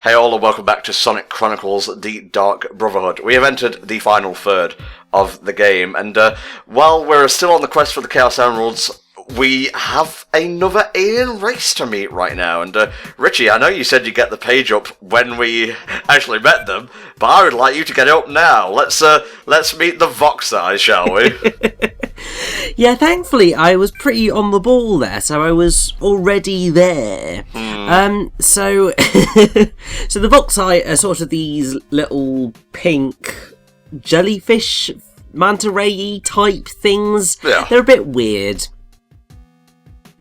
Hey all, and welcome back to Sonic Chronicles, The Dark Brotherhood. We have entered the final third of the game, and while we're still on the quest for the Chaos Emeralds, we have another alien race to meet right now. And Richie, I know you said you'd get the page up when we actually met them, but I would like you to get it up now. Let's meet the Voxai, shall we? Yeah, thankfully I was pretty on the ball there, so I was already there. So the Voxai are sort of these little pink jellyfish, manta ray type things. Yeah. They're a bit weird.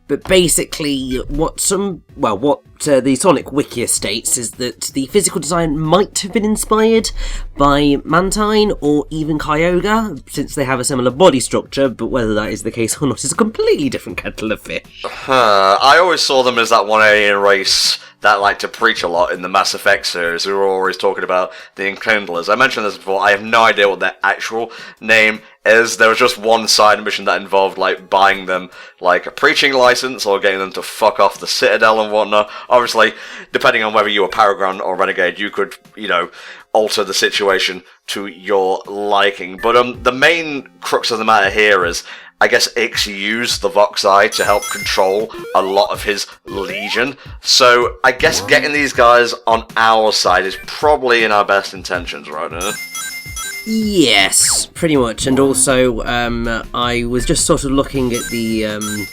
But basically, what the Sonic Wiki states is that the physical design might have been inspired by Mantine or even Kyogre, since they have a similar body structure, but whether that is the case or not is a completely different kettle of fish. I always saw them as that one alien race that like to preach a lot in the Mass Effect series, who were always talking about the Enkindlers. I mentioned this before, I have no idea what their actual name is. There was just one side mission that involved like buying them like a preaching license or getting them to fuck off the Citadel and whatnot. Obviously, depending on whether you were Paragon or Renegade, you could, alter the situation to your liking. But the main crux of the matter here is, I guess Ix used the Voxai to help control a lot of his legion. So I guess getting these guys on our side is probably in our best intentions, right now. Yes, pretty much. And also, I was just sort of looking at the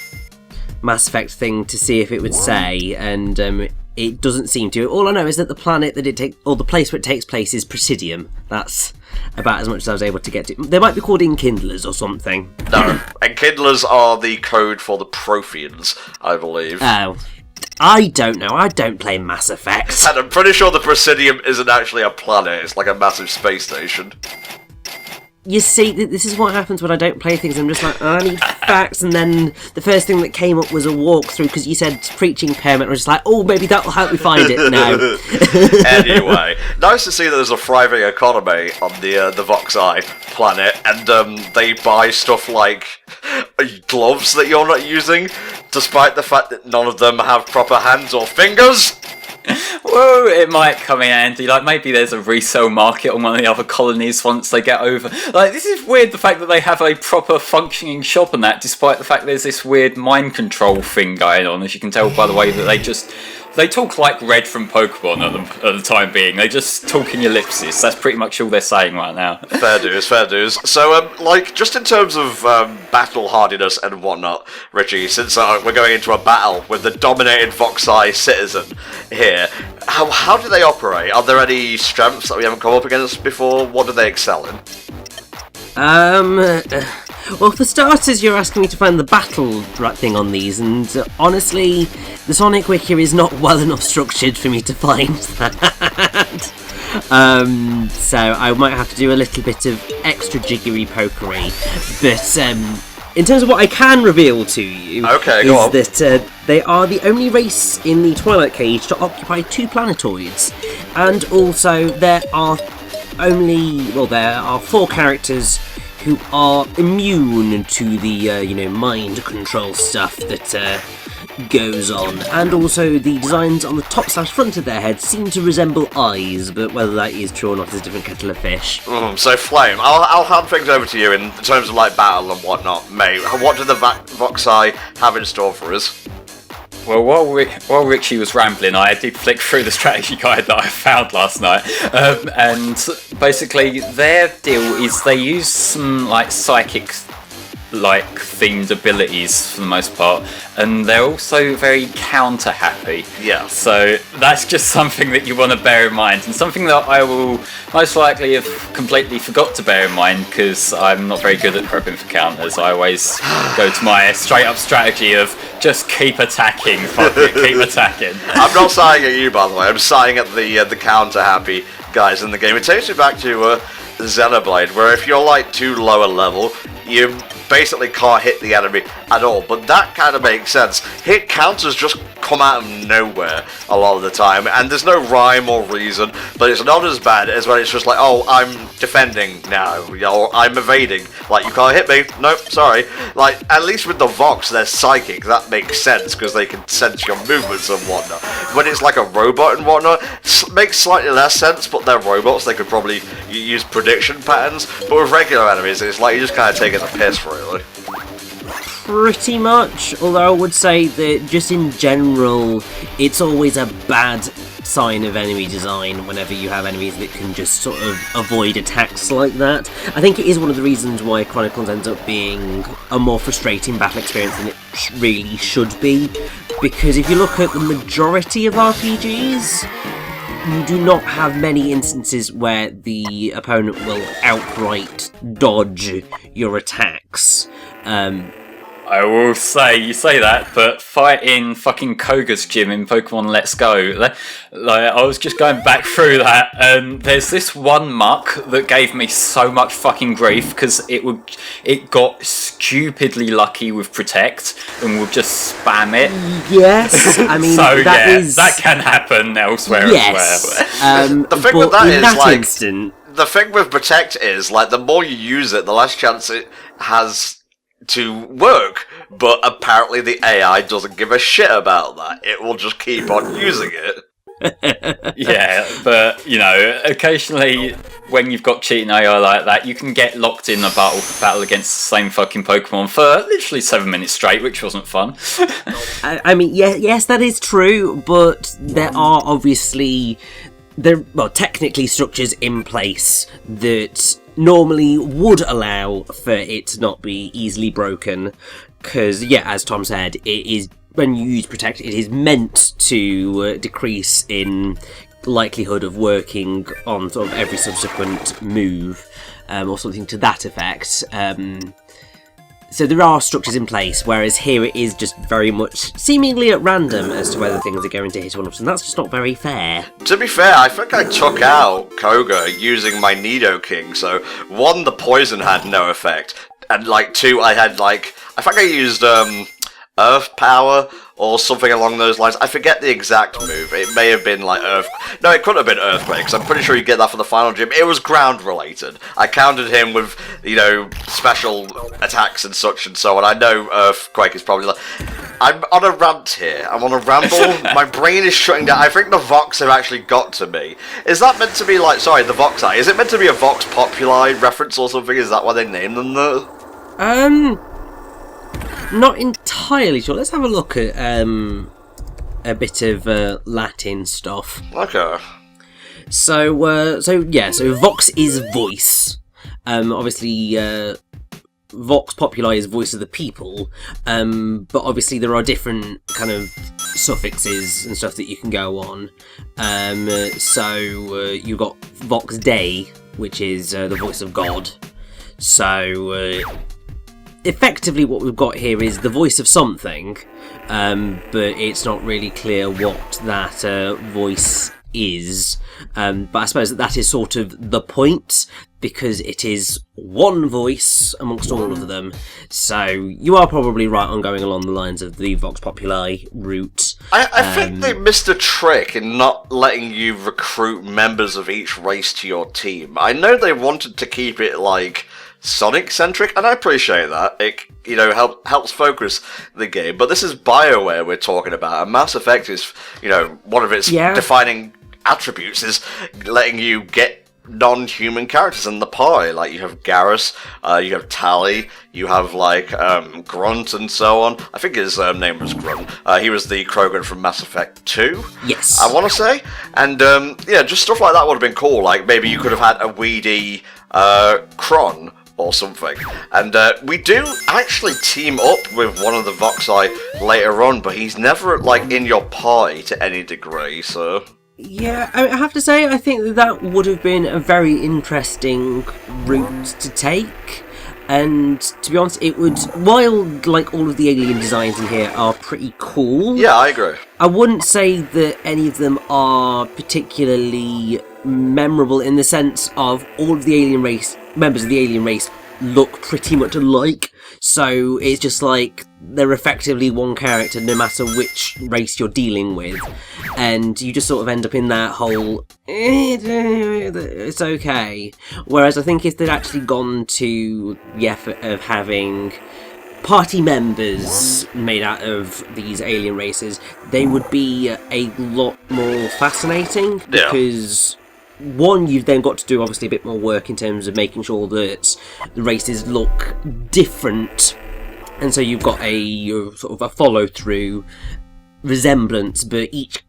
Mass Effect thing to see if it would say, and it doesn't seem to. All I know is that the planet that the place where it takes place is Presidium. That's about as much as I was able to get to. They might be called Enkindlers or something. No, Enkindlers are the code for the Protheans, I believe. Oh. I don't know. I don't play Mass Effect. And I'm pretty sure the Presidium isn't actually a planet. It's like a massive space station. You see, this is what happens when I don't play things. I'm just like, I need facts, and then the first thing that came up was a walkthrough, because you said preaching permit, and I was just like, oh, maybe that'll help me find it. No. Anyway, nice to see that there's a thriving economy on the Voxai planet, and they buy stuff like gloves that you're not using, despite the fact that none of them have proper hands or fingers. Whoa, it might come in handy. Like, maybe there's a resale market on one of the other colonies once they get over. Like, this is weird, the fact that they have a proper functioning shop and that, despite the fact there's this weird mind control thing going on, as you can tell by the way that they talk like Red from Pokemon at the time being. They just talk in ellipses. That's pretty much all they're saying right now. Fair dues. So, just in terms of battle hardiness and whatnot, Richie, since we're going into a battle with the dominated Voxai citizen here, how do they operate? Are there any strengths that we haven't come up against before? What do they excel in? Well, for starters, you're asking me to find the battle thing on these, and honestly, the Sonic Wiki is not well enough structured for me to find that. So I might have to do a little bit of extra jiggery pokery. But in terms of what I can reveal to you, is that they are the only race in the Twilight Cage to occupy 2 planetoids, and also there are 4 characters who are immune to the, mind control stuff that goes on. And also the designs on the top/front of their heads seem to resemble eyes, but whether that is true or not is a different kettle of fish. So, Flame, I'll hand things over to you in terms of, like, battle and whatnot. Mate, what do the Voxai have in store for us? Well, while Richie was rambling, I did flick through the strategy guide that I found last night, and basically their deal is they use some like psychic themed abilities for the most part, and they're also very counter happy. Yeah. So that's just something that you want to bear in mind, and something that I will most likely have completely forgot to bear in mind because I'm not very good at prepping for counters. I always go to my straight up strategy of just keep attacking, fuck it, keep attacking. I'm not sighing at you, by the way. I'm sighing at the counter happy guys in the game. It takes me back to Xenoblade, where if you're like too lower level, you basically can't hit the enemy at all. But that kind of makes sense. Hit counters just come out of nowhere a lot of the time, and there's no rhyme or reason, but it's not as bad as when it's just like, oh, I'm defending now, or I'm evading, like, you can't hit me, nope, sorry. Like, at least with the Vox, they're psychic, that makes sense, because they can sense your movements and whatnot. When it's like a robot and whatnot, it makes slightly less sense, but they're robots, they could probably use prediction patterns, but with regular enemies, it's like, you're just kind of taking the piss, really. Pretty much, although I would say that just in general, it's always a bad sign of enemy design whenever you have enemies that can just sort of avoid attacks like that. I think it is one of the reasons why Chronicles ends up being a more frustrating battle experience than it really should be, because if you look at the majority of RPGs, you do not have many instances where the opponent will outright dodge your attacks. I will say, you say that, but fighting fucking Koga's gym in Pokemon Let's Go, like, I was just going back through that, and there's this one muck that gave me so much fucking grief, because it got stupidly lucky with Protect, and would just spam it. Yes, I mean, so that that can happen elsewhere yes. as well. The thing with that is, like, instant, the thing with Protect is, like, the more you use it, the less chance it has to work, but apparently the AI doesn't give a shit about that. It will just keep on using it. Yeah, but, you know, occasionally when you've got cheating AI like that, you can get locked in a battle against the same fucking Pokemon for literally 7 minutes straight, which wasn't fun. I mean, yes, that is true, but there are obviously technically structures in place that normally would allow for it to not be easily broken, because, yeah, as Tom said, it is, when you use Protect, it is meant to decrease in likelihood of working on sort of every subsequent move, or something to that effect. So there are structures in place, whereas here it is just very much seemingly at random as to whether things are going to hit or not, and that's just not very fair. To be fair, I think I took out Koga using my Nidoking, so 1, the poison had no effect, and, like, 2, I had, like, I think I used, Earth Power, or something along those lines. I forget the exact move. It may have been, like, No, it couldn't have been Earthquake, because I'm pretty sure you get that for the final gym. It was ground-related. I countered him with, you know, special attacks and such and so on. I know Earthquake is probably like... I'm on a rant here. I'm on a ramble. My brain is shutting down. I think the Vox have actually got to me. Is that meant to be, like... Sorry, the Vox Eye. Is it meant to be a Vox Populi reference or something? Is that why they named them that? Not entirely sure. Let's have a look at a bit of Latin stuff. Okay. So Vox is voice. Obviously, Vox Populi is voice of the people. But obviously there are different kind of suffixes and stuff that you can go on. You've got Vox Dei, which is the voice of God. So effectively what we've got here is the voice of something, but it's not really clear what that voice is. But I suppose that is sort of the point, because it is one voice amongst all of them. So you are probably right on going along the lines of the Vox Populi route. I think they missed a trick in not letting you recruit members of each race to your team. I know they wanted to keep it, like, Sonic-centric, and I appreciate that. It, you know, helps focus the game, but this is BioWare we're talking about, and Mass Effect is, you know, one of its defining attributes is letting you get non-human characters in the pie. Like, you have Garrus, you have Tally, you have, like, Grunt and so on. I think his name was Grunt. He was the Krogan from Mass Effect 2. Yes. I want to say. And, yeah, just stuff like that would have been cool. Like, maybe you could have had a weedy Kron or something. And we do actually team up with one of the Voxi later on, but he's never, like, in your party to any degree, so... Yeah, I have to say, I think that would have been a very interesting route to take. And to be honest, it would, while, like, all of the alien designs in here are pretty cool... Yeah, I agree. I wouldn't say that any of them are particularly memorable in the sense of all of the alien race, members of the alien race look pretty much alike. So it's just like they're effectively one character no matter which race you're dealing with. And you just sort of end up in that whole, it's okay. Whereas I think if they'd actually gone to the effort of having party members made out of these alien races, they would be a lot more fascinating. Because one, you've then got to do obviously a bit more work in terms of making sure that the races look different, and so you've got a sort of a follow-through resemblance, but each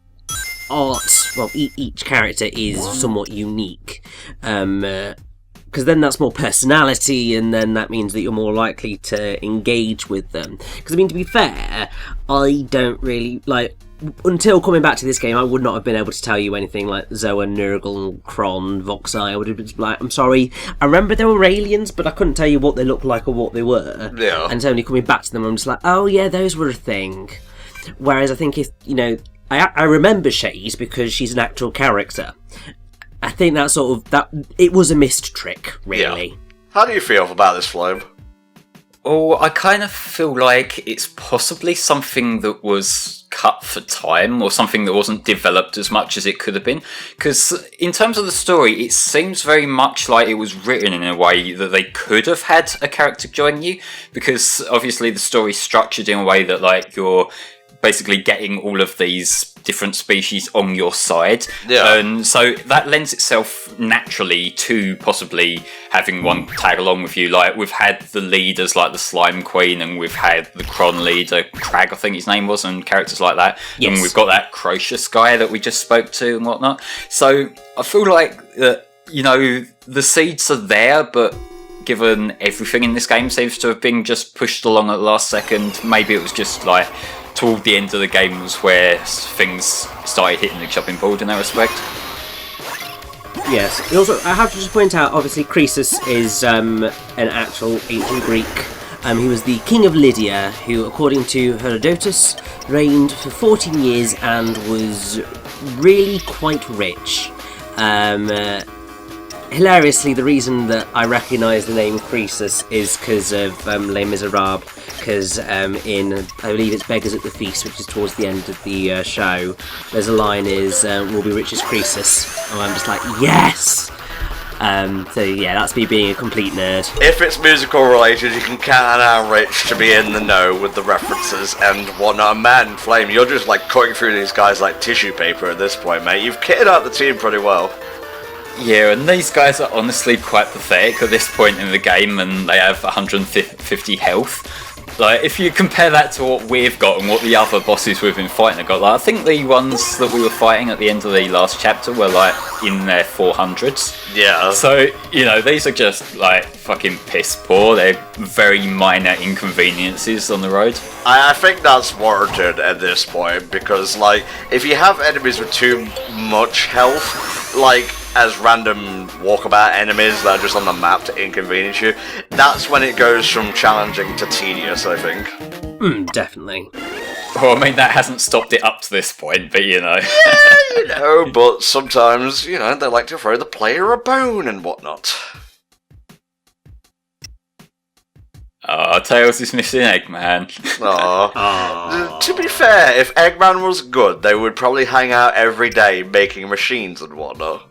each character is somewhat unique. Because then that's more personality, and then that means that you're more likely to engage with them. Because, I mean, to be fair, I don't really, like, until coming back to this game, I would not have been able to tell you anything like Zoa, Nurgle, Kron, Voxai. I would have been like, I'm sorry, I remember there were aliens, but I couldn't tell you what they looked like or what they were. Yeah. And it's only coming back to them, I'm just like, oh yeah, those were a thing. Whereas I think if, you know, I remember Shade because she's an actual character. I think that sort of, that it was a missed trick, really. Yeah. How do you feel about this, Flame? Oh, I kind of feel like it's possibly something that was cut for time, or something that wasn't developed as much as it could have been. Because in terms of the story, it seems very much like it was written in a way that they could have had a character join you. Because obviously the story's structured in a way that, like, you're basically getting all of these different species on your side. Yeah. And so that lends itself naturally to possibly having one tag along with you. Like, we've had the leaders like the Slime Queen, and we've had the Kron leader, Crag I think his name was, and characters like that. Yes. And we've got that Crocious guy that we just spoke to and whatnot. So I feel like that, you know, the seeds are there, but given everything in this game seems to have been just pushed along at the last second, maybe it was just like toward the end of the game was where things started hitting the chopping board in that respect. Yes. And also, I have to just point out, obviously, Croesus is an actual ancient Greek. He was the king of Lydia, who, according to Herodotus, reigned for 14 years and was really quite rich. Hilariously, the reason that I recognise the name Croesus is because of Les Miserables, because in, I believe it's Beggars at the Feast, which is towards the end of the show, there's a line is, we'll be rich as Croesus, and I'm just like, yes! So yeah, that's me being a complete nerd. If it's musical related, you can count on our Rich to be in the know with the references and whatnot. And man, Flame, you're just like cutting through these guys like tissue paper at this point, mate. You've kitted out the team pretty well. Yeah, and these guys are honestly quite pathetic at this point in the game, and they have 150 health. Like, if you compare that to what we've got and what the other bosses we've been fighting have got, like, I think the ones that we were fighting at the end of the last chapter were, like, in their 400s. Yeah. So, you know, these are just, like, fucking piss poor. They're very minor inconveniences on the road. I think that's warranted at this point, because, like, if you have enemies with too much health, like, as random walkabout enemies that are just on the map to inconvenience you, that's when it goes from challenging to tedious, I think. Definitely. Well, I mean, that hasn't stopped it up to this point, but, you know. Yeah, you know, but sometimes, you know, they like to throw the player a bone and whatnot. Tails is missing Eggman. Aww. To be fair, if Eggman was good, they would probably hang out every day making machines and whatnot.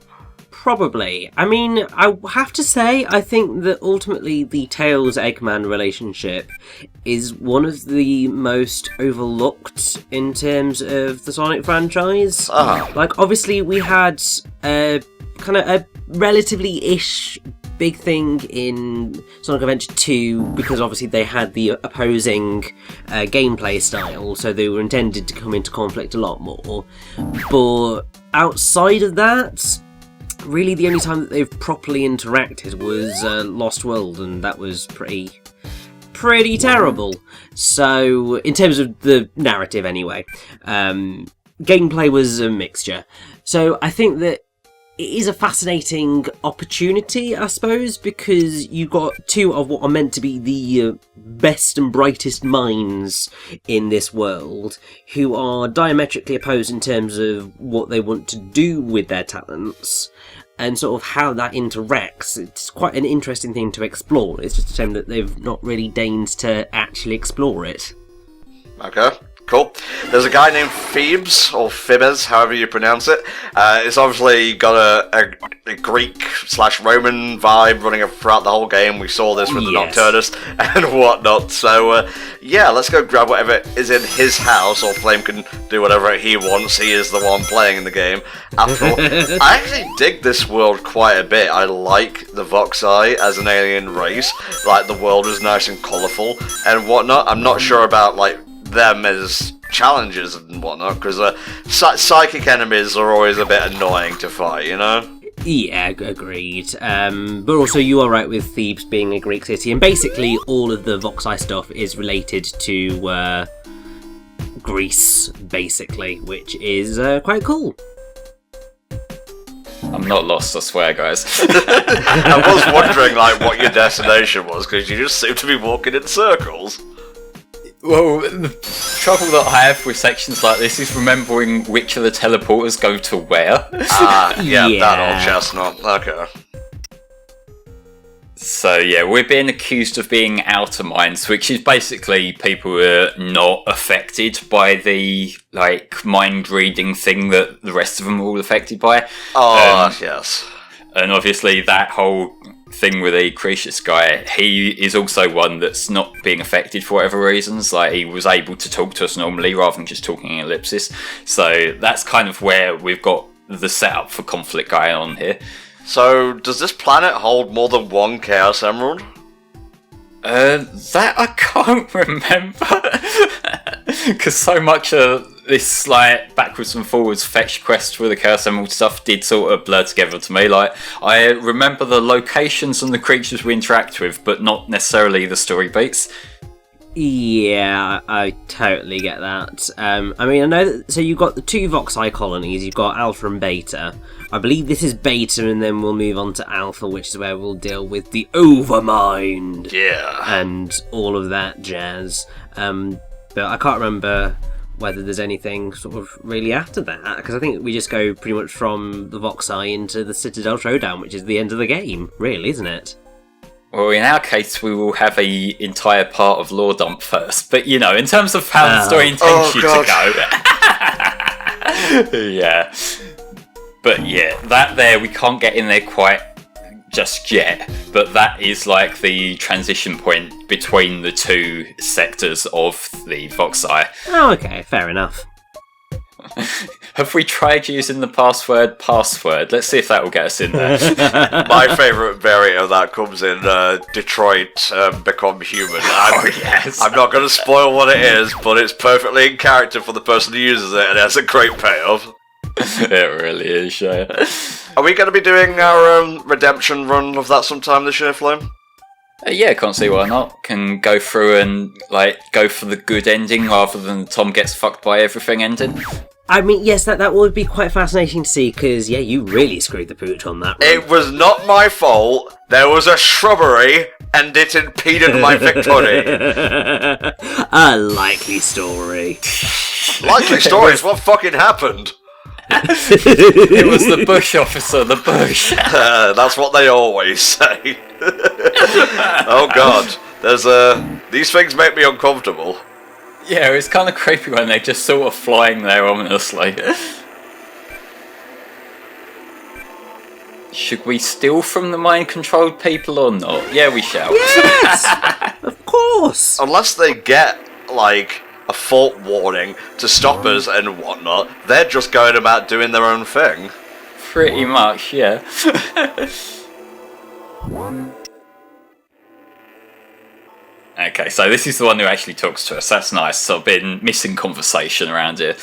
Probably. I mean, I have to say, I think that ultimately the Tails-Eggman relationship is one of the most overlooked in terms of the Sonic franchise. Like, obviously, we had kind of a relatively-ish big thing in Sonic Adventure 2, because obviously they had the opposing gameplay style, so they were intended to come into conflict a lot more. But outside of that, really the only time that they've properly interacted was Lost World, and that was pretty terrible. So, in terms of the narrative anyway, gameplay was a mixture. So I think that it is a fascinating opportunity, I suppose, because you got two of what are meant to be the best and brightest minds in this world, who are diametrically opposed in terms of what they want to do with their talents. and sort of how that interacts. It's quite an interesting thing to explore. It's just a shame that they've not really deigned to actually explore it. Okay, cool. There's a guy named Phoebes, or Phoebes, however you pronounce it. It's obviously got a Greek/Roman vibe running throughout the whole game. We saw this with the Nocturnus and whatnot. So, yeah, let's go grab whatever is in his house, or Flame can do whatever he wants. He is the one playing in the game. After all, I actually dig this world quite a bit. I like the Voxai as an alien race. Like, the world is nice and colourful and whatnot. I'm not sure about, like, them as challenges and whatnot, because psychic enemies are always a bit annoying to fight, you know? Yeah, agreed. But also you are right with Thebes being a Greek city, and basically all of the Voxai stuff is related to Greece, basically, which is quite cool. I'm not lost, I swear, guys. I was wondering, like, what your destination was, because you just seem to be walking in circles. Well, the trouble that I have with sections like this is remembering which of the teleporters go to where. Yeah, that old chestnut. Okay. So yeah, we're being accused of being outer minds, which is basically people who are not affected by the, like, mind reading thing that the rest of them are all affected by. Oh, yes. And obviously that whole thing with the Cretius guy, he is also one that's not being affected for whatever reasons. Like, he was able to talk to us normally rather than just talking in ellipsis. So that's kind of where we've got the setup for conflict going on here. So, does this planet hold more than one Chaos Emerald? That I can't remember. Because so much of this, like, backwards and forwards fetch quest for the Chaos Emerald stuff did sort of blur together to me. Like, I remember the locations and the creatures we interact with, but not necessarily the story beats. Yeah, I totally get that. I mean, I know that, so you've got the two Voxai colonies, you've got Alpha and Beta. I believe this is Beta, and then we'll move on to Alpha, which is where we'll deal with the Overmind. Yeah. And all of that jazz. But I can't remember whether there's anything sort of really after that, because I think we just go pretty much from the Voxai into the Citadel Showdown, which is the end of the game, really, isn't it? Well, in our case, we will have a entire part of lore dump first. But, you know, in terms of how the story intends you to go... Yeah. But, yeah, that there, we can't get in there quite just yet. But that is, like, the transition point between the two sectors of the Voxai. Oh, okay, fair enough. Have we tried using the password? Let's see if that will get us in there. My favourite variant of that comes in Detroit Become Human. Yes. I'm not going to spoil what it is, but it's perfectly in character for the person who uses it, and it has a great payoff. It really is, yeah. Are we going to be doing our redemption run of that sometime this year, Flame? Yeah, can't see why not. Can go through and, like, go for the good ending rather than Tom gets fucked by everything ending. I mean, yes, that would be quite fascinating to see, because, yeah, you really screwed the pooch on that one. It was not my fault. There was a shrubbery, and it impeded my victory. A likely story. Likely story is what fucking happened. It was the bush officer, the bush. That's what they always say. Oh god, there's these things make me uncomfortable. Yeah, it's kind of creepy when they're just sort of flying there ominously. Should we steal from the mind-controlled people or not? Yeah, we shall. Yes! Of course! Unless they get, like, a fault warning to stop us and whatnot, they're just going about doing their own thing. Pretty much, yeah. Okay, so this is the one who actually talks to us. That's nice. So I've been missing conversation around here.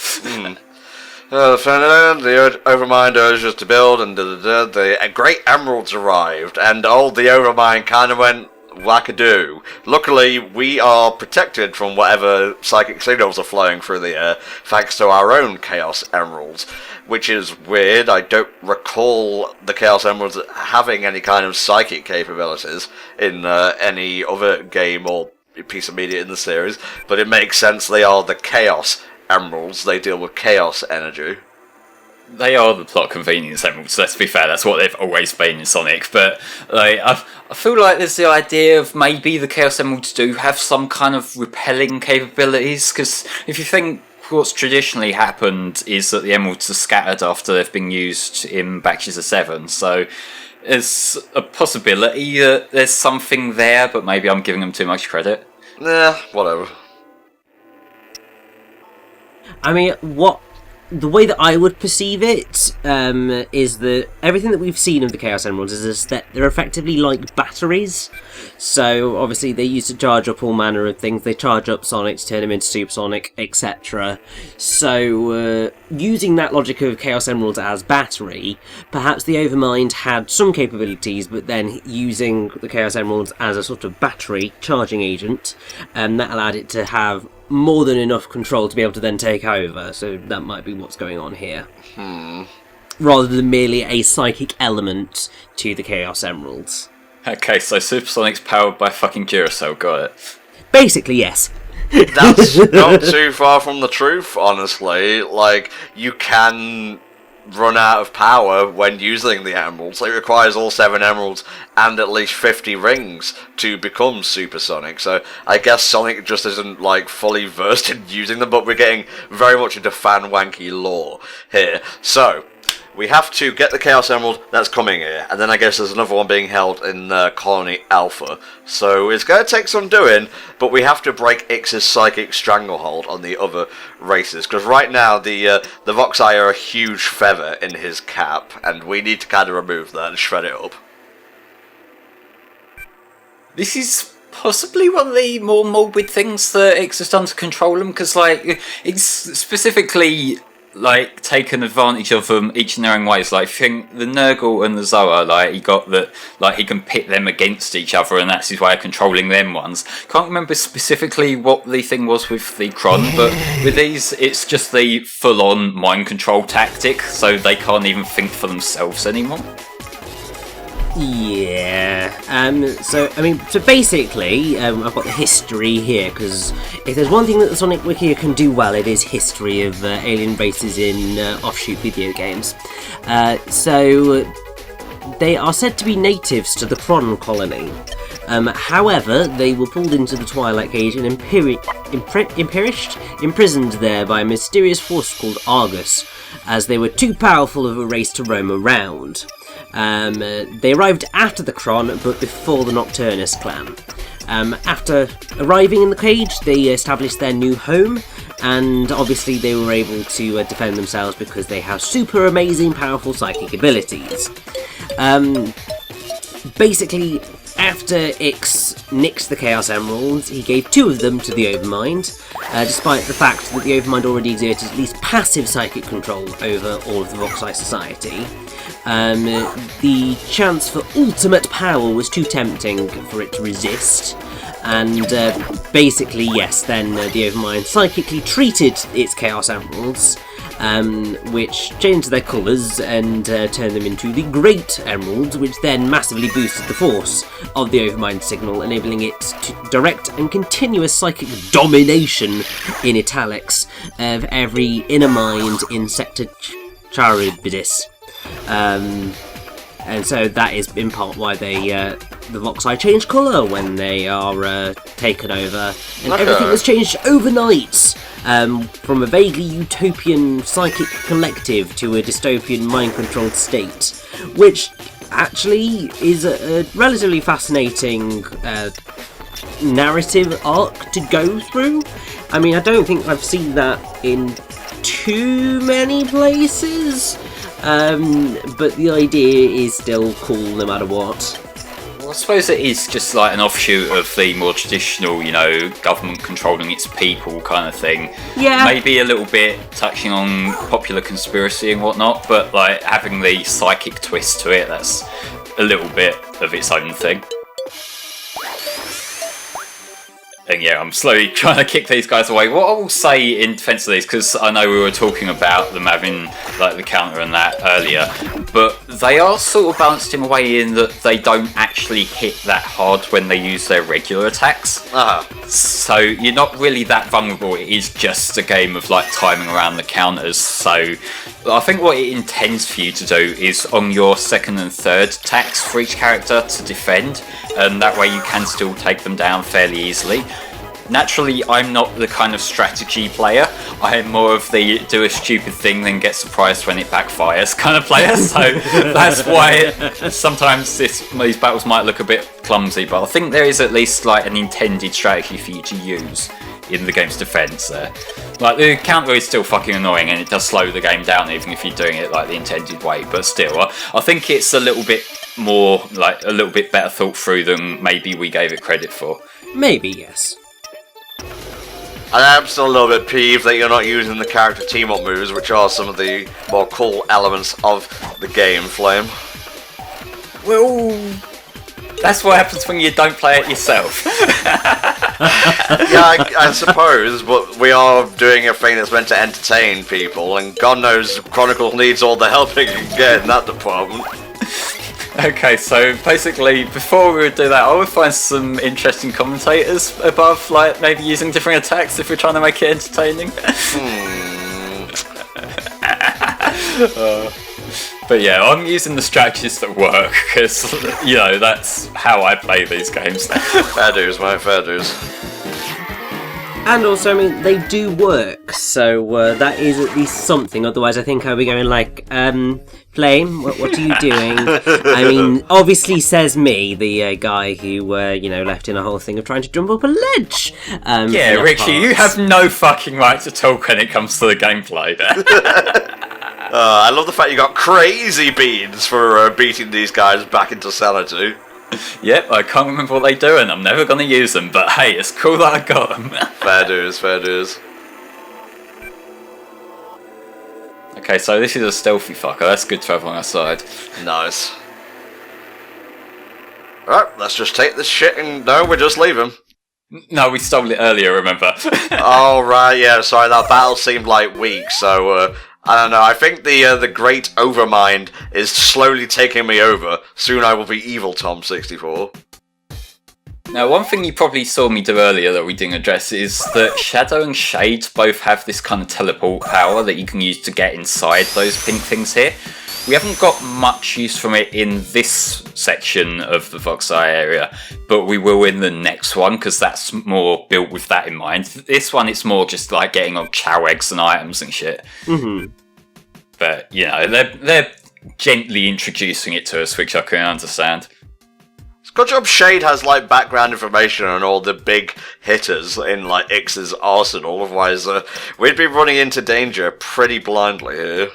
The Overmind urged us to build, and the great emeralds arrived, and the Overmind kind of went wackadoo. Luckily, we are protected from whatever psychic signals are flowing through the air, thanks to our own Chaos Emeralds, which is weird. I don't recall the Chaos Emeralds having any kind of psychic capabilities in any other game or piece of media in the series, but it makes sense they are the Chaos Emeralds. They deal with chaos energy. they are the plot convenience emeralds, let's be fair, that's what they've always been in Sonic, but like, I feel like there's the idea of maybe the Chaos Emeralds do have some kind of repelling capabilities, because if you think what's traditionally happened is that the emeralds are scattered after they've been used in batches of 7, so there's a possibility that there's something there, but maybe I'm giving them too much credit. Nah, whatever. I mean, the way that I would perceive it is that everything that we've seen of the Chaos Emeralds is that they're effectively like batteries. So obviously they used to charge up all manner of things. They charge up Sonic to turn him into Supersonic, etc. So using that logic of Chaos Emeralds as battery, perhaps the Overmind had some capabilities, but then using the Chaos Emeralds as a sort of battery charging agent, that allowed it to have more than enough control to be able to then take over, so that might be what's going on here. Rather than merely a psychic element to the Chaos Emeralds. Okay, so Supersonic's powered by fucking Duracell, got it. Basically, yes. That's not too far from the truth, honestly. Like, you can run out of power when using the emeralds. It requires all 7 emeralds and at least 50 rings to become supersonic, so I guess Sonic just isn't like fully versed in using them, but we're getting very much into fan wanky lore here. So we have to get the Chaos Emerald that's coming here, and then I guess there's another one being held in Colony Alpha. So it's going to take some doing, but we have to break Ix's psychic stranglehold on the other races, because right now the Voxai are a huge feather in his cap, and we need to kind of remove that and shred it up. This is possibly one of the more morbid things that Ix has done to control him, because like, it's specifically like taken advantage of them each in their own ways. Like, I think the Nurgle and the Zoa, like, he got that, like, he can pit them against each other, and that's his way of controlling them ones. Can't remember specifically what the thing was with the Chron, but with these, it's just the full-on mind control tactic, so they can't even think for themselves anymore. Yeah, so basically, I've got the history here, because if there's one thing that the Sonic Wiki can do well, it is history of alien races in offshoot video games. So they are said to be natives to the Chron colony. However, they were pulled into the Twilight Age and imprisoned there by a mysterious force called Argus, as they were too powerful of a race to roam around. They arrived after the Chron, but before the Nocturnus clan. After arriving in the cage, they established their new home, and obviously they were able to defend themselves because they have super amazing powerful psychic abilities. Basically, after Ix nixed the Chaos Emeralds, he gave 2 of them to the Overmind, despite the fact that the Overmind already exerted at least passive psychic control over all of the Voxai society. The chance for ultimate power was too tempting for it to resist, and basically, yes, then the Overmind psychically treated its Chaos Emeralds, which changed their colours and turned them into the Great Emeralds, which then massively boosted the force of the Overmind signal, enabling it to direct and continuous psychic domination, in italics, of every inner mind in Sector Charybdis. And so that is in part why the Voxai change colour when they are taken over, and everything has changed overnight, from a vaguely utopian psychic collective to a dystopian mind-controlled state, which actually is a relatively fascinating narrative arc to go through. I mean, I don't think I've seen that in too many places. But the idea is still cool no matter what. Well, I suppose it is just like an offshoot of the more traditional, you know, government controlling its people kind of thing. Yeah. Maybe a little bit touching on popular conspiracy and whatnot, but like having the psychic twist to it, that's a little bit of its own thing. And yeah, I'm slowly trying to kick these guys away. What I will say in defence of these, because I know we were talking about them having like the counter and that earlier, but they are sort of balanced in a way in that they don't actually hit that hard when they use their regular attacks. So you're not really that vulnerable. It is just a game of like timing around the counters. So I think what it intends for you to do is on your second and third attacks for each character to defend, and that way you can still take them down fairly easily. Naturally, I'm not the kind of strategy player. I am more of the do a stupid thing then get surprised when it backfires kind of player, so that's why sometimes these battles might look a bit clumsy, but I think there is at least like an intended strategy for you to use in the game's defense there. Like, the counter is still fucking annoying and it does slow the game down even if you're doing it like the intended way, but still, I think it's a little bit more, like, a little bit better thought through than maybe we gave it credit for. Maybe, yes. I am still a little bit peeved that you're not using the character team-up moves, which are some of the more cool elements of the game, Flame. Well, that's what happens when you don't play it yourself. Yeah, I suppose, but we are doing a thing that's meant to entertain people, and God knows Chronicles needs all the help it can get in that department. Okay, so basically, before we would do that, I would find some interesting commentators above, like maybe using different attacks if we're trying to make it entertaining. But yeah, I'm using the strategies that work, because, you know, that's how I play these games. Fair dues, mate, fair dues. And also, I mean, they do work, so that is at least something. Otherwise, I think I'll be going like, Flame, what are you doing? I mean, obviously says me, the guy who, left in a whole thing of trying to jump up a ledge. Yeah, Richie, you have no fucking right to talk when it comes to the gameplay. I love the fact you got crazy beans for beating these guys back into sanity. Yep, I can't remember what they do and I'm never going to use them, but hey, it's cool that I got them. Fair dues, fair dues. Okay, so this is a stealthy fucker, that's good to have on our side. Nice. Alright, let's just take this shit and no, we're just leaving. No, we stole it earlier, remember? Oh, right, yeah, sorry, that battle seemed like weak, so, I don't know, I think the great overmind is slowly taking me over. Soon I will be evil Tom 64. Now, one thing you probably saw me do earlier that we didn't address is that Shadow and Shade both have this kind of teleport power that you can use to get inside those pink things here. We haven't got much use from it in this section of the Fox Eye area, but we will in the next one, because that's more built with that in mind. This one, it's more just like getting on chow eggs and items and shit. Mm-hmm. But, you know, they're gently introducing it to us, which I can understand. Good job Shade has, like, background information on all the big hitters in, like, Ix's arsenal, otherwise we'd be running into danger pretty blindly here.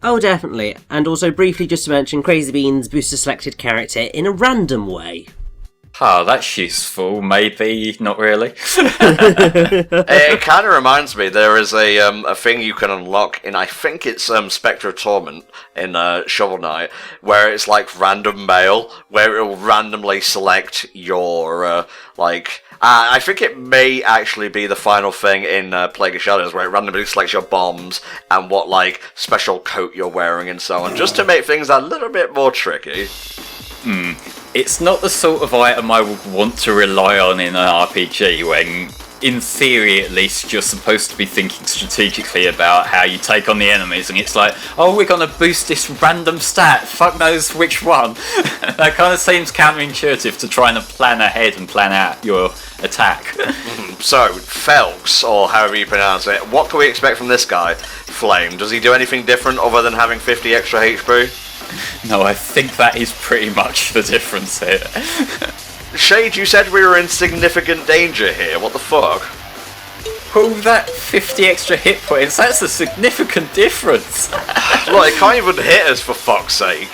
Oh, definitely. And also, briefly just to mention, Crazy Beans boosts a selected character in a random way. Oh, that's useful. Maybe, not really. It kind of reminds me, there is a thing you can unlock in, I think it's Spectre of Torment in Shovel Knight, where it's like random mail, where it will randomly select your, I think it may actually be the final thing in Plague of Shadows, where it randomly selects your bombs and what, like, special coat you're wearing and so on, just to make things a little bit more tricky. It's not the sort of item I would want to rely on in an RPG when, in theory at least, you're supposed to be thinking strategically about how you take on the enemies, and it's like, oh, we're going to boost this random stat, fuck knows which one. That kind of seems counterintuitive to trying to plan ahead and plan out your attack. So, Felks, or however you pronounce it, what can we expect from this guy? Flame, does he do anything different other than having 50 extra HP? No, I think that is pretty much the difference here. Shade, you said we were in significant danger here, what the fuck? Oh, that 50 extra hit points, that's a significant difference. Look, it can't even hit us for fuck's sake.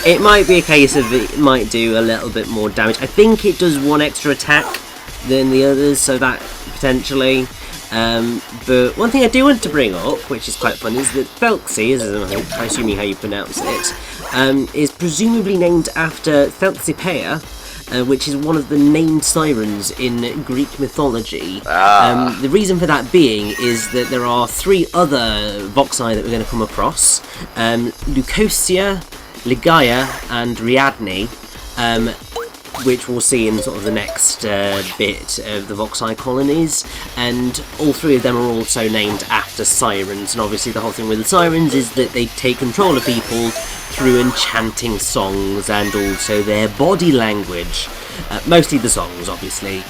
It might be a case of it might do a little bit more damage. I think it does one extra attack than the others, so that potentially... but one thing I do want to bring up, which is quite fun, is that Felxi, as I'm assuming how you pronounce it, is presumably named after Felxipeia, which is one of the named sirens in Greek mythology. The reason for that being is that there are three other Voxai that we're going to come across, Leucosia, Ligaia and Riadne. which we'll see in sort of the next bit of the Voxai colonies, and all three of them are also named after sirens, and obviously the whole thing with the sirens is that they take control of people through enchanting songs and also their body language, mostly the songs obviously,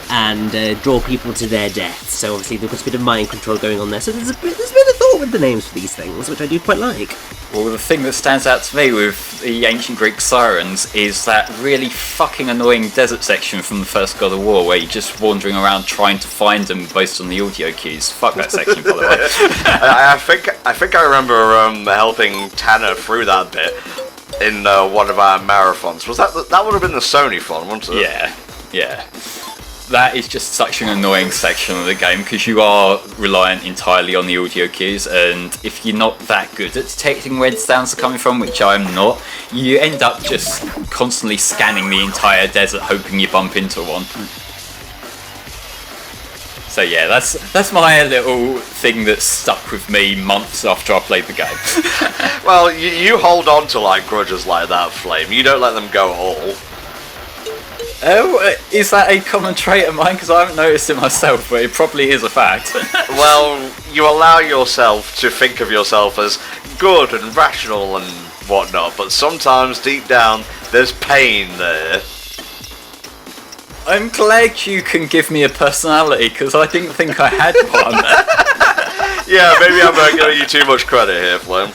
and draw people to their death. So obviously there's got a bit of mind control going on there, so there's a bit of thought with the names for these things, which I do quite like. Well, the thing that stands out to me with the ancient Greek sirens is that really fucking annoying desert section from the first God of War, where you're just wandering around trying to find them based on the audio cues. Fuck that section, by the way. I think I remember helping Tanner through that bit in one of our marathons. Was that would have been the Sony fun, wouldn't it? Yeah. That is just such an annoying section of the game, because you are reliant entirely on the audio cues, and if you're not that good at detecting where the sounds are coming from, which I'm not, you end up just constantly scanning the entire desert hoping you bump into one. So yeah, that's my little thing that stuck with me months after I played the game. Well, you hold on to like grudges like that, Flame. You don't let them go whole. Oh, is that a common trait of mine? Because I haven't noticed it myself, but it probably is a fact. Well, you allow yourself to think of yourself as good and rational and whatnot, but sometimes deep down there's pain there. I'm glad you can give me a personality, because I didn't think I had one. Yeah, maybe I'm giving you too much credit here, Flame.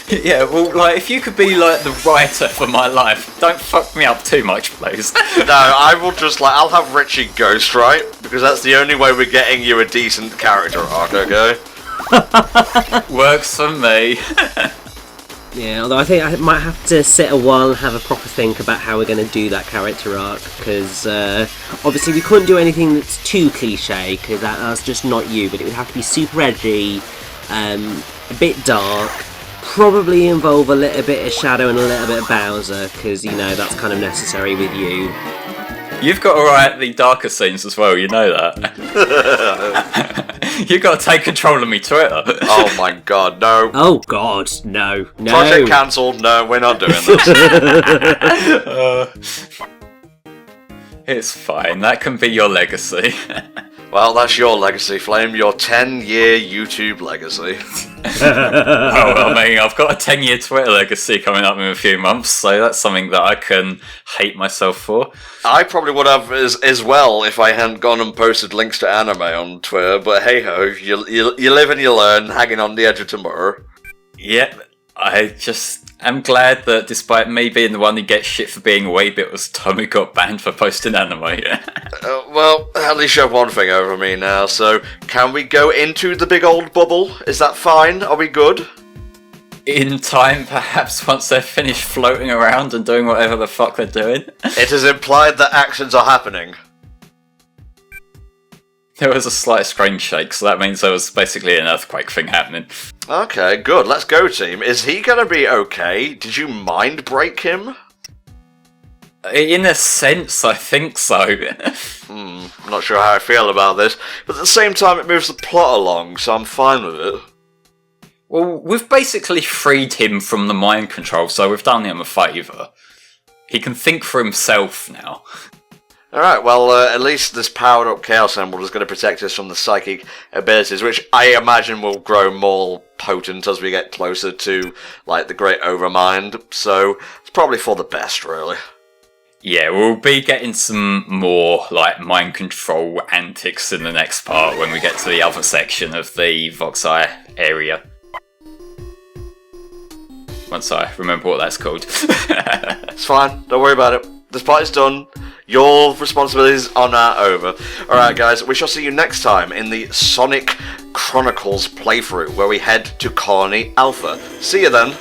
Yeah, well, like, if you could be, like, the writer for my life, don't fuck me up too much, please. No, I will just, like, I'll have Richie ghostwrite, because that's the only way we're getting you a decent character arc, okay? Works for me. Yeah, although I think I might have to sit a while and have a proper think about how we're going to do that character arc, because obviously we couldn't do anything that's too cliche, because that's just not you, but it would have to be super edgy, a bit dark, probably involve a little bit of Shadow and a little bit of Bowser, because, you know, that's kind of necessary with you. You've got to write the darker scenes as well, you know that. You've got to take control of me Twitter. Oh my god, no. Oh god, no. Project cancelled, no, we're not doing this. It's fine, that can be your legacy. Well, that's your legacy, Flame, your 10-year YouTube legacy. Well, I mean, I've got a 10-year Twitter legacy coming up in a few months, so that's something that I can hate myself for. I probably would have as well if I hadn't gone and posted links to anime on Twitter, but hey-ho, you live and you learn, hanging on the edge of tomorrow. Yep, I'm glad that despite me being the one who gets shit for being away, it was Tommy got banned for posting anime. Well, at least you have one thing over me now, so can we go into the big old bubble? Is that fine? Are we good? In time, perhaps, once they're finished floating around and doing whatever the fuck they're doing. It is implied that actions are happening. There was a slight screen shake, so that means there was basically an earthquake thing happening. Okay, good. Let's go, team. Is he gonna be okay? Did you mind break him? In a sense, I think so. I'm not sure how I feel about this, but at the same time it moves the plot along, so I'm fine with it. Well, we've basically freed him from the mind control, so we've done him a favour. He can think for himself now. Alright, well, at least this powered-up Chaos Emerald is going to protect us from the psychic abilities, which I imagine will grow more potent as we get closer to, like, the Great Overmind, so it's probably for the best, really. Yeah, we'll be getting some more, like, mind control antics in the next part when we get to the other section of the Voxai area. Once I remember what that's called. It's fine, don't worry about it. This part is done. Your responsibilities are now over. Alright guys, we shall see you next time in the Sonic Chronicles playthrough, where we head to Colony Alpha. See you then.